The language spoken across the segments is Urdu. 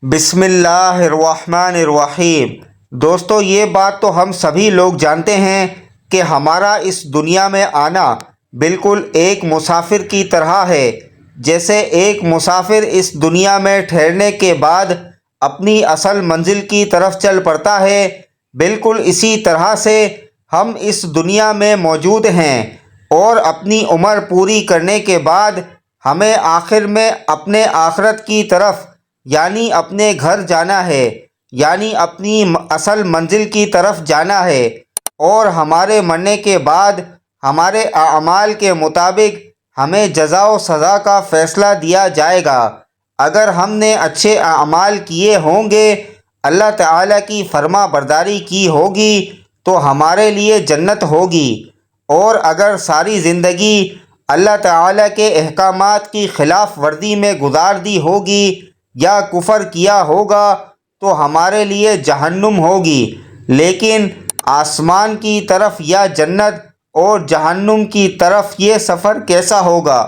بسم اللہ الرحمن الرحیم۔ دوستو، یہ بات تو ہم سبھی لوگ جانتے ہیں کہ ہمارا اس دنیا میں آنا بالکل ایک مسافر کی طرح ہے۔ جیسے ایک مسافر اس دنیا میں ٹھہرنے کے بعد اپنی اصل منزل کی طرف چل پڑتا ہے، بالکل اسی طرح سے ہم اس دنیا میں موجود ہیں، اور اپنی عمر پوری کرنے کے بعد ہمیں آخر میں اپنے آخرت کی طرف یعنی اپنے گھر جانا ہے، یعنی اپنی اصل منزل کی طرف جانا ہے، اور ہمارے مرنے کے بعد ہمارے اعمال کے مطابق ہمیں جزا و سزا کا فیصلہ دیا جائے گا۔ اگر ہم نے اچھے اعمال کیے ہوں گے، اللہ تعالیٰ کی فرما برداری کی ہوگی، تو ہمارے لیے جنت ہوگی، اور اگر ساری زندگی اللہ تعالیٰ کے احکامات کی خلاف ورزی میں گزار دی ہوگی یا کفر کیا ہوگا تو ہمارے لیے جہنم ہوگی۔ لیکن آسمان کی طرف یا جنت اور جہنم کی طرف یہ سفر کیسا ہوگا؟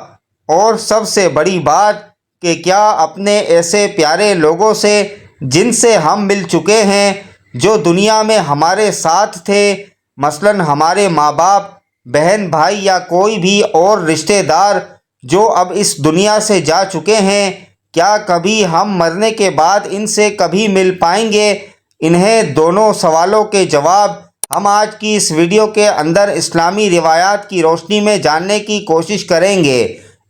اور سب سے بڑی بات کہ کیا اپنے ایسے پیارے لوگوں سے جن سے ہم مل چکے ہیں، جو دنیا میں ہمارے ساتھ تھے، مثلاً ہمارے ماں باپ، بہن بھائی یا کوئی بھی اور رشتہ دار جو اب اس دنیا سے جا چکے ہیں، کیا کبھی ہم مرنے کے بعد ان سے کبھی مل پائیں گے؟ انہیں دونوں سوالوں کے جواب ہم آج کی اس ویڈیو کے اندر اسلامی روایات کی روشنی میں جاننے کی کوشش کریں گے۔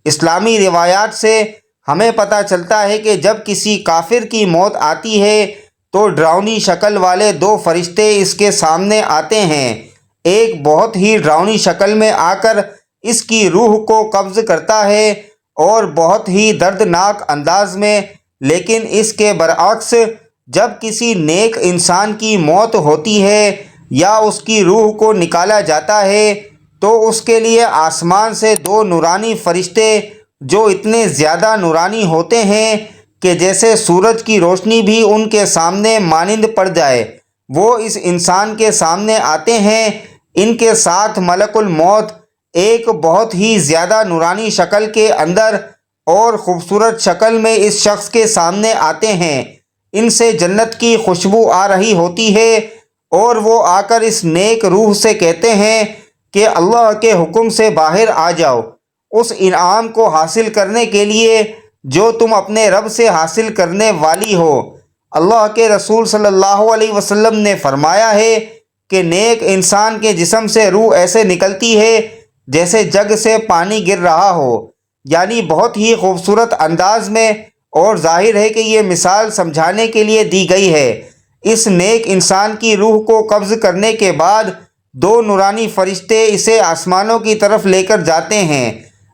اسلامی روایات سے ہمیں پتہ چلتا ہے کہ جب کسی کافر کی موت آتی ہے تو ڈراؤنی شکل والے دو فرشتے اس کے سامنے آتے ہیں۔ ایک بہت ہی ڈراؤنی شکل میں آ کر اس کی روح کو قبض کرتا ہے، اور بہت ہی دردناک انداز میں۔ لیکن اس کے برعکس جب کسی نیک انسان کی موت ہوتی ہے یا اس کی روح کو نکالا جاتا ہے تو اس کے لیے آسمان سے دو نورانی فرشتے، جو اتنے زیادہ نورانی ہوتے ہیں کہ جیسے سورج کی روشنی بھی ان کے سامنے مانند پڑ جائے، وہ اس انسان کے سامنے آتے ہیں۔ ان کے ساتھ ملک الموت ایک بہت ہی زیادہ نورانی شکل کے اندر اور خوبصورت شکل میں اس شخص کے سامنے آتے ہیں۔ ان سے جنت کی خوشبو آ رہی ہوتی ہے، اور وہ آ کر اس نیک روح سے کہتے ہیں کہ اللہ کے حکم سے باہر آ جاؤ، اس انعام کو حاصل کرنے کے لیے جو تم اپنے رب سے حاصل کرنے والی ہو۔ اللہ کے رسول صلی اللہ علیہ وسلم نے فرمایا ہے کہ نیک انسان کے جسم سے روح ایسے نکلتی ہے جیسے جگ سے پانی گر رہا ہو، یعنی بہت ہی خوبصورت انداز میں، اور ظاہر ہے کہ یہ مثال سمجھانے کے لیے دی گئی ہے۔ اس نیک انسان کی روح کو قبض کرنے کے بعد دو نورانی فرشتے اسے آسمانوں کی طرف لے کر جاتے ہیں۔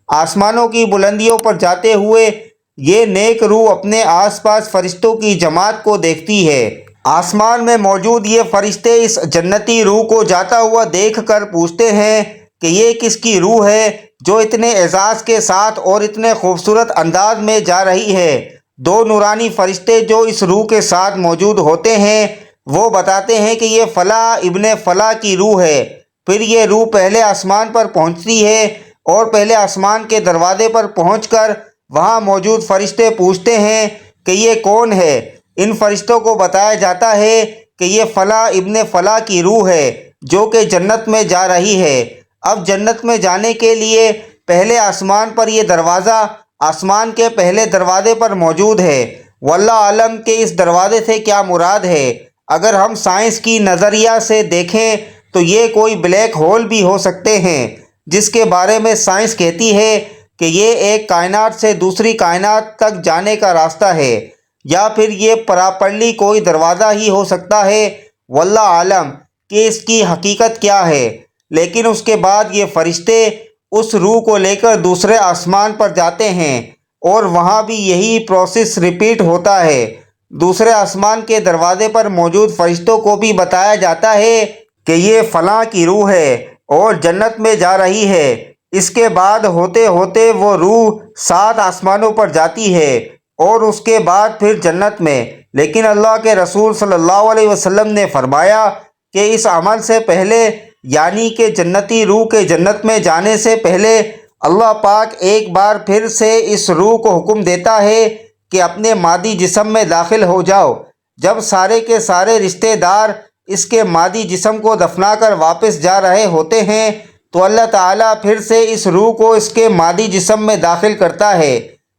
آسمانوں کی بلندیوں پر جاتے ہوئے یہ نیک روح اپنے آس پاس فرشتوں کی جماعت کو دیکھتی ہے۔ آسمان میں موجود یہ فرشتے اس جنتی روح کو جاتا ہوا دیکھ کر پوچھتے ہیں کہ یہ کس کی روح ہے جو اتنے اعزاز کے ساتھ اور اتنے خوبصورت انداز میں جا رہی ہے؟ دو نورانی فرشتے جو اس روح کے ساتھ موجود ہوتے ہیں وہ بتاتے ہیں کہ یہ فلاں ابن فلاں کی روح ہے۔ پھر یہ روح پہلے آسمان پر پہنچتی ہے، اور پہلے آسمان کے دروازے پر پہنچ کر وہاں موجود فرشتے پوچھتے ہیں کہ یہ کون ہے؟ ان فرشتوں کو بتایا جاتا ہے کہ یہ فلاں ابن فلاں کی روح ہے جو کہ جنت میں جا رہی ہے۔ اب جنت میں جانے کے لیے پہلے آسمان پر یہ دروازہ آسمان کے پہلے دروازے پر موجود ہے۔ واللہ عالم کہ اس دروازے سے کیا مراد ہے۔ اگر ہم سائنس کی نظریہ سے دیکھیں تو یہ کوئی بلیک ہول بھی ہو سکتے ہیں، جس کے بارے میں سائنس کہتی ہے کہ یہ ایک کائنات سے دوسری کائنات تک جانے کا راستہ ہے، یا پھر یہ پراپرلی کوئی دروازہ ہی ہو سکتا ہے۔ واللہ عالم کہ اس کی حقیقت کیا ہے۔ لیکن اس کے بعد یہ فرشتے اس روح کو لے کر دوسرے آسمان پر جاتے ہیں، اور وہاں بھی یہی پروسیس ریپیٹ ہوتا ہے۔ دوسرے آسمان کے دروازے پر موجود فرشتوں کو بھی بتایا جاتا ہے کہ یہ فلاں کی روح ہے اور جنت میں جا رہی ہے۔ اس کے بعد ہوتے ہوتے وہ روح 7 آسمانوں پر جاتی ہے، اور اس کے بعد پھر جنت میں۔ لیکن اللہ کے رسول صلی اللہ علیہ وسلم نے فرمایا کہ اس عمل سے پہلے، یعنی کہ جنتی روح کے جنت میں جانے سے پہلے، اللہ پاک ایک بار پھر سے اس روح کو حکم دیتا ہے کہ اپنے مادی جسم میں داخل ہو جاؤ۔ جب سارے کے سارے رشتہ دار اس کے مادی جسم کو دفنا کر واپس جا رہے ہوتے ہیں تو اللہ تعالیٰ پھر سے اس روح کو اس کے مادی جسم میں داخل کرتا ہے،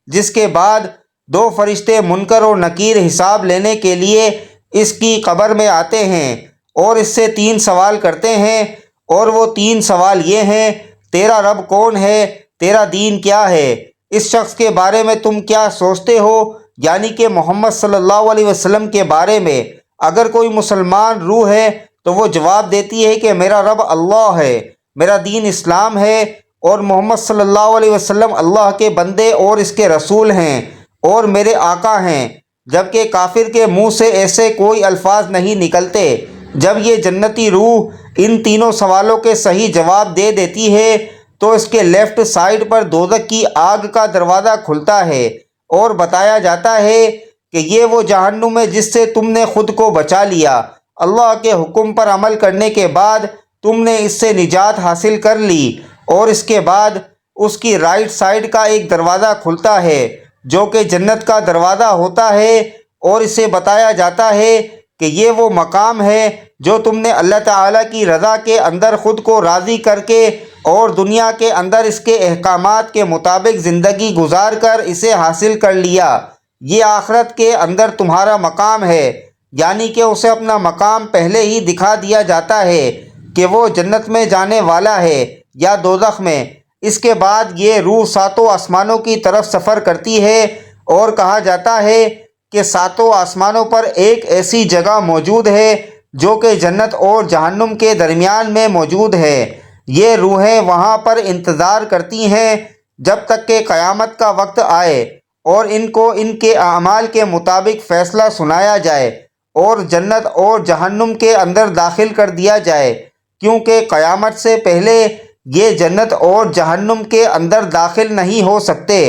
جس کے بعد دو فرشتے منکر اور نکیر حساب لینے کے لیے اس کی قبر میں آتے ہیں اور اس سے 3 سوال کرتے ہیں، اور وہ 3 سوال یہ ہیں: تیرا رب کون ہے؟ تیرا دین کیا ہے؟ اس شخص کے بارے میں تم کیا سوچتے ہو؟ یعنی کہ محمد صلی اللہ علیہ وسلم کے بارے میں۔ اگر کوئی مسلمان روح ہے تو وہ جواب دیتی ہے کہ میرا رب اللہ ہے، میرا دین اسلام ہے، اور محمد صلی اللہ علیہ وسلم اللہ کے بندے اور اس کے رسول ہیں اور میرے آقا ہیں، جبکہ کافر کے منہ سے ایسے کوئی الفاظ نہیں نکلتے۔ جب یہ جنتی روح ان تینوں سوالوں کے صحیح جواب دے دیتی ہے تو اس کے لیفٹ سائیڈ پر دوزخ کی آگ کا دروازہ کھلتا ہے اور بتایا جاتا ہے کہ یہ وہ جہنم ہے جس سے تم نے خود کو بچا لیا۔ اللہ کے حکم پر عمل کرنے کے بعد تم نے اس سے نجات حاصل کر لی، اور اس کے بعد اس کی رائٹ سائیڈ کا ایک دروازہ کھلتا ہے جو کہ جنت کا دروازہ ہوتا ہے، اور اسے بتایا جاتا ہے کہ یہ وہ مقام ہے جو تم نے اللہ تعالیٰ کی رضا کے اندر خود کو راضی کر کے اور دنیا کے اندر اس کے احکامات کے مطابق زندگی گزار کر اسے حاصل کر لیا۔ یہ آخرت کے اندر تمہارا مقام ہے، یعنی کہ اسے اپنا مقام پہلے ہی دکھا دیا جاتا ہے کہ وہ جنت میں جانے والا ہے یا دوزخ میں۔ اس کے بعد یہ روح 7 آسمانوں کی طرف سفر کرتی ہے، اور کہا جاتا ہے کہ 7 آسمانوں پر ایک ایسی جگہ موجود ہے جو کہ جنت اور جہنم کے درمیان میں موجود ہے۔ یہ روحیں وہاں پر انتظار کرتی ہیں جب تک کہ قیامت کا وقت آئے اور ان کو ان کے اعمال کے مطابق فیصلہ سنایا جائے اور جنت اور جہنم کے اندر داخل کر دیا جائے، کیونکہ قیامت سے پہلے یہ جنت اور جہنم کے اندر داخل نہیں ہو سکتے۔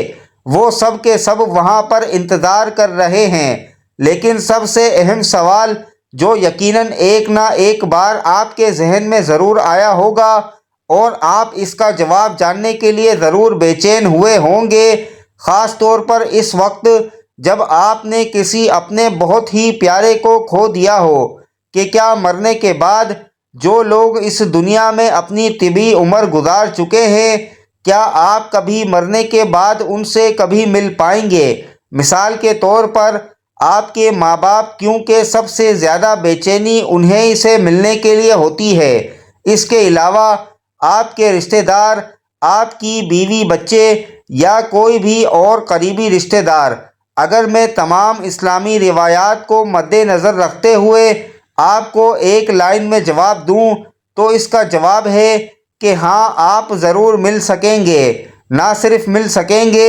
وہ سب کے سب وہاں پر انتظار کر رہے ہیں، لیکن سب سے اہم سوال جو یقیناً ایک نہ ایک بار آپ کے ذہن میں ضرور آیا ہوگا اور آپ اس کا جواب جاننے کے لیے ضرور بے چین ہوئے ہوں گے، خاص طور پر اس وقت جب آپ نے کسی اپنے بہت ہی پیارے کو کھو دیا ہو، کہ کیا مرنے کے بعد جو لوگ اس دنیا میں اپنی طبی عمر گزار چکے ہیں، کیا آپ کبھی مرنے کے بعد ان سے کبھی مل پائیں گے؟ مثال کے طور پر آپ کے ماں باپ، کیونکہ سب سے زیادہ بے چینی انہیں سے ملنے کے لیے ہوتی ہے۔ اس کے علاوہ آپ کے رشتہ دار، آپ کی بیوی بچے یا کوئی بھی اور قریبی رشتہ دار۔ اگر میں تمام اسلامی روایات کو مد نظر رکھتے ہوئے آپ کو ایک لائن میں جواب دوں تو اس کا جواب ہے کہ ہاں، آپ ضرور مل سکیں گے۔ نہ صرف مل سکیں گے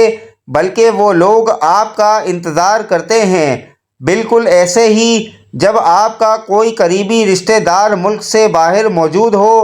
بلکہ وہ لوگ آپ کا انتظار کرتے ہیں، بالکل ایسے ہی جب آپ کا کوئی قریبی رشتہ دار ملک سے باہر موجود ہو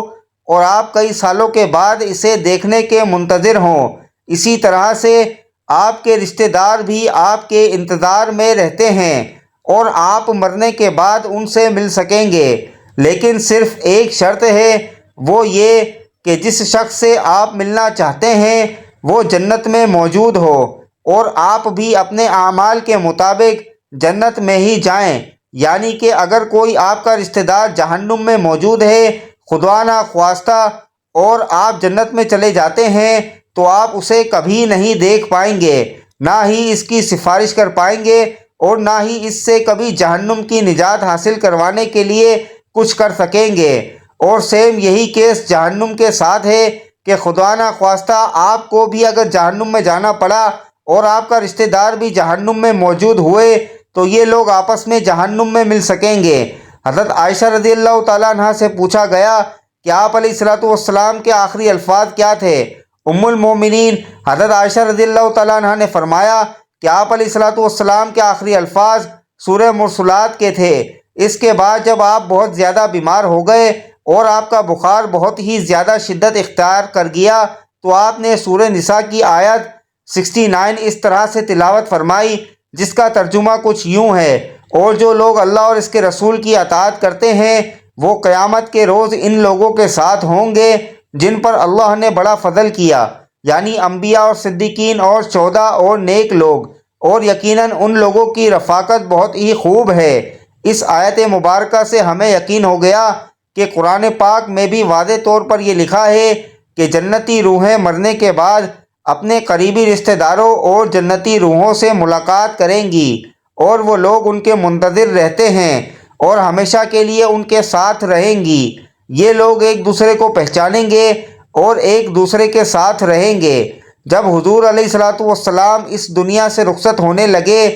اور آپ کئی سالوں کے بعد اسے دیکھنے کے منتظر ہوں، اسی طرح سے آپ کے رشتہ دار بھی آپ کے انتظار میں رہتے ہیں اور آپ مرنے کے بعد ان سے مل سکیں گے۔ لیکن صرف ایک شرط ہے، وہ یہ کہ جس شخص سے آپ ملنا چاہتے ہیں وہ جنت میں موجود ہو اور آپ بھی اپنے اعمال کے مطابق جنت میں ہی جائیں۔ یعنی کہ اگر کوئی آپ کا رشتہ دار جہنم میں موجود ہے خدا نہ خواستہ اور آپ جنت میں چلے جاتے ہیں تو آپ اسے کبھی نہیں دیکھ پائیں گے، نہ ہی اس کی سفارش کر پائیں گے اور نہ ہی اس سے کبھی جہنم کی نجات حاصل کروانے کے لیے کچھ کر سکیں گے۔ اور سیم یہی کیس جہنم کے ساتھ ہے کہ خدا نہ خواستہ آپ کو بھی اگر جہنم میں جانا پڑا اور آپ کا رشتہ دار بھی جہنم میں موجود ہوئے تو یہ لوگ آپس میں جہنم میں مل سکیں گے۔ حضرت عائشہ رضی اللہ تعالیٰ عنہ سے پوچھا گیا کہ آپ علیہ الصلوۃ والسلام کے آخری الفاظ کیا تھے؟ ام المومنین حضرت عائشہ رضی اللہ تعالیٰ عنہ نے فرمایا کہ آپ علیہ الصلوۃ والسلام کے آخری الفاظ سورہ مرسلات کے تھے۔ اس کے بعد جب آپ بہت زیادہ بیمار ہو گئے اور آپ کا بخار بہت ہی زیادہ شدت اختیار کر گیا تو آپ نے سورہ نساء کی آیت 69 اس طرح سے تلاوت فرمائی، جس کا ترجمہ کچھ یوں ہے: اور جو لوگ اللہ اور اس کے رسول کی اطاعت کرتے ہیں وہ قیامت کے روز ان لوگوں کے ساتھ ہوں گے جن پر اللہ نے بڑا فضل کیا، یعنی انبیاء اور صدیقین اور شہداء اور نیک لوگ، اور یقیناً ان لوگوں کی رفاقت بہت ہی خوب ہے۔ اس آیت مبارکہ سے ہمیں یقین ہو گیا کہ قرآن پاک میں بھی واضح طور پر یہ لکھا ہے کہ جنتی روحیں مرنے کے بعد اپنے قریبی رشتہ داروں اور جنتی روحوں سے ملاقات کریں گی، اور وہ لوگ ان کے منتظر رہتے ہیں اور ہمیشہ کے لیے ان کے ساتھ رہیں گی۔ یہ لوگ ایک دوسرے کو پہچانیں گے اور ایک دوسرے کے ساتھ رہیں گے۔ جب حضور علیہ الصلوۃ والسلام اس دنیا سے رخصت ہونے لگے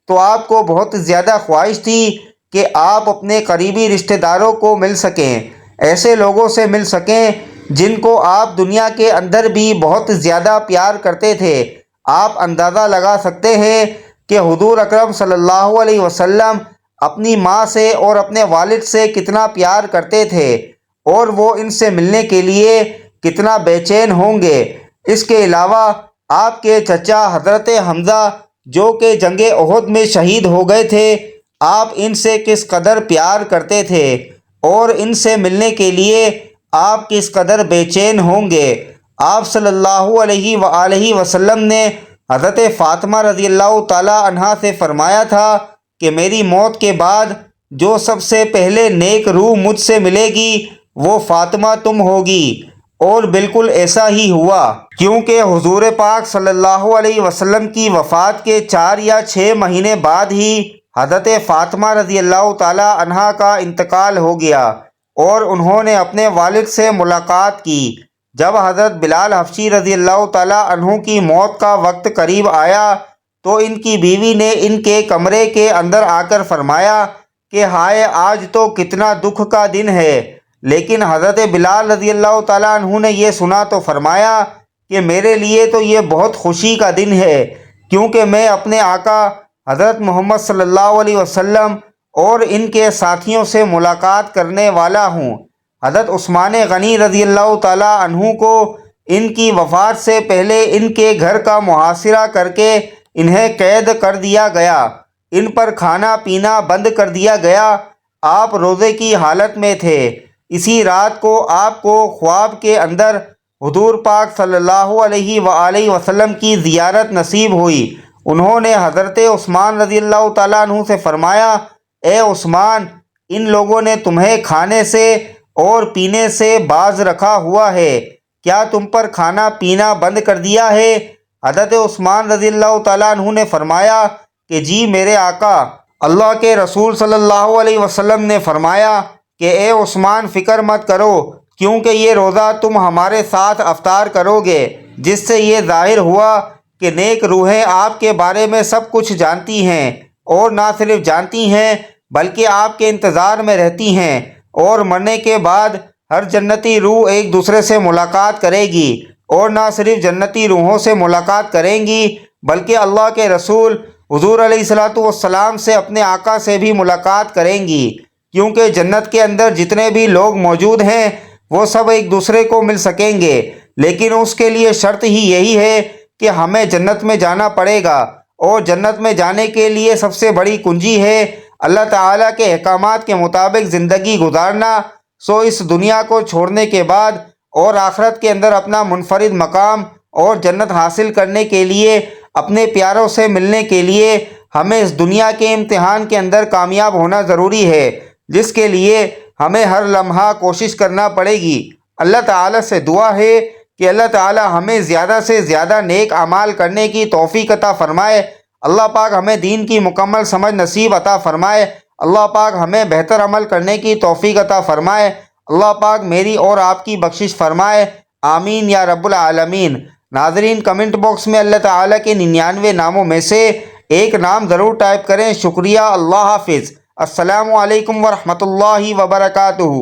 تو آپ کو بہت زیادہ خواہش تھی کہ آپ اپنے قریبی رشتہ داروں کو مل سکیں، ایسے لوگوں سے مل سکیں جن کو آپ دنیا کے اندر بھی بہت زیادہ پیار کرتے تھے۔ آپ اندازہ لگا سکتے ہیں کہ حضور اکرم صلی اللہ علیہ وسلم اپنی ماں سے اور اپنے والد سے کتنا پیار کرتے تھے، اور وہ ان سے ملنے کے لیے کتنا بے چین ہوں گے۔ اس کے علاوہ آپ کے چچا حضرت حمزہ جو کہ جنگ احد میں شہید ہو گئے تھے، آپ ان سے کس قدر پیار کرتے تھے، اور ان سے ملنے کے لیے آپ کس قدر بے چین ہوں گے۔ آپ صلی اللہ علیہ وآلہ وسلم نے حضرت فاطمہ رضی اللہ تعالی عنہا سے فرمایا تھا کہ میری موت کے بعد جو سب سے پہلے نیک روح مجھ سے ملے گی وہ فاطمہ تم ہوگی، اور بالکل ایسا ہی ہوا، کیونکہ حضور پاک صلی اللہ علیہ وسلم کی وفات کے 4 یا 6 مہینے بعد ہی حضرت فاطمہ رضی اللہ تعالی عنہا کا انتقال ہو گیا، اور انہوں نے اپنے والد سے ملاقات کی۔ جب حضرت بلال حبشی رضی اللہ تعالی عنہ کی موت کا وقت قریب آیا تو ان کی بیوی نے ان کے کمرے کے اندر آ کر فرمایا کہ ہائے، آج تو کتنا دکھ کا دن ہے۔ لیکن حضرت بلال رضی اللہ تعالیٰ عنہ نے یہ سنا تو فرمایا کہ میرے لیے تو یہ بہت خوشی کا دن ہے، کیونکہ میں اپنے آقا حضرت محمد صلی اللہ علیہ وسلم اور ان کے ساتھیوں سے ملاقات کرنے والا ہوں۔ حضرت عثمان غنی رضی اللہ تعالیٰ عنہ کو ان کی وفات سے پہلے ان کے گھر کا محاصرہ کر کے انہیں قید کر دیا گیا، ان پر کھانا پینا بند کر دیا گیا۔ آپ روزے کی حالت میں تھے۔ اسی رات کو آپ کو خواب کے اندر حضور پاک صلی اللہ علیہ وآلہ وسلم کی زیارت نصیب ہوئی۔ انہوں نے حضرت عثمان رضی اللہ تعالیٰ عنہ سے فرمایا، اے عثمان، ان لوگوں نے تمہیں کھانے سے اور پینے سے باز رکھا ہوا ہے، کیا تم پر کھانا پینا بند کر دیا ہے؟ حضرت عثمان رضی اللہ تعالیٰ عنہ نے فرمایا کہ جی میرے آقا۔ اللہ کے رسول صلی اللہ علیہ وسلم نے فرمایا کہ اے عثمان، فکر مت کرو، کیونکہ یہ روزہ تم ہمارے ساتھ افطار کرو گے، جس سے یہ ظاہر ہوا کہ نیک روحیں آپ کے بارے میں سب کچھ جانتی ہیں، اور نہ صرف جانتی ہیں بلکہ آپ کے انتظار میں رہتی ہیں، اور مرنے کے بعد ہر جنتی روح ایک دوسرے سے ملاقات کرے گی، اور نہ صرف جنتی روحوں سے ملاقات کریں گی بلکہ اللہ کے رسول حضور علیہ الصلوۃ والسلام سے اپنے آقا سے بھی ملاقات کریں گی، کیونکہ جنت کے اندر جتنے بھی لوگ موجود ہیں وہ سب ایک دوسرے کو مل سکیں گے، لیکن اس کے لیے شرط ہی یہی ہے کہ ہمیں جنت میں جانا پڑے گا، اور جنت میں جانے کے لیے سب سے بڑی کنجی ہے اللہ تعالیٰ کے احکامات کے مطابق زندگی گزارنا۔ سو اس دنیا کو چھوڑنے کے بعد اور آخرت کے اندر اپنا منفرد مقام اور جنت حاصل کرنے کے لیے، اپنے پیاروں سے ملنے کے لیے ہمیں اس دنیا کے امتحان کے اندر کامیاب ہونا ضروری ہے، جس کے لیے ہمیں ہر لمحہ کوشش کرنا پڑے گی۔ اللہ تعالیٰ سے دعا ہے کہ اللہ تعالیٰ ہمیں زیادہ سے زیادہ نیک اعمال کرنے کی توفیق عطا فرمائے۔ اللہ پاک ہمیں دین کی مکمل سمجھ نصیب عطا فرمائے۔ اللہ پاک ہمیں بہتر عمل کرنے کی توفیق عطا فرمائے۔ اللہ پاک میری اور آپ کی بخشش فرمائے، آمین یا رب العالمین۔ ناظرین، کمنٹ باکس میں اللہ تعالیٰ کے 99 ناموں میں سے ایک نام ضرور ٹائپ کریں۔ شکریہ۔ اللہ حافظ۔ السلام علیکم ورحمۃ اللہ وبرکاتہ۔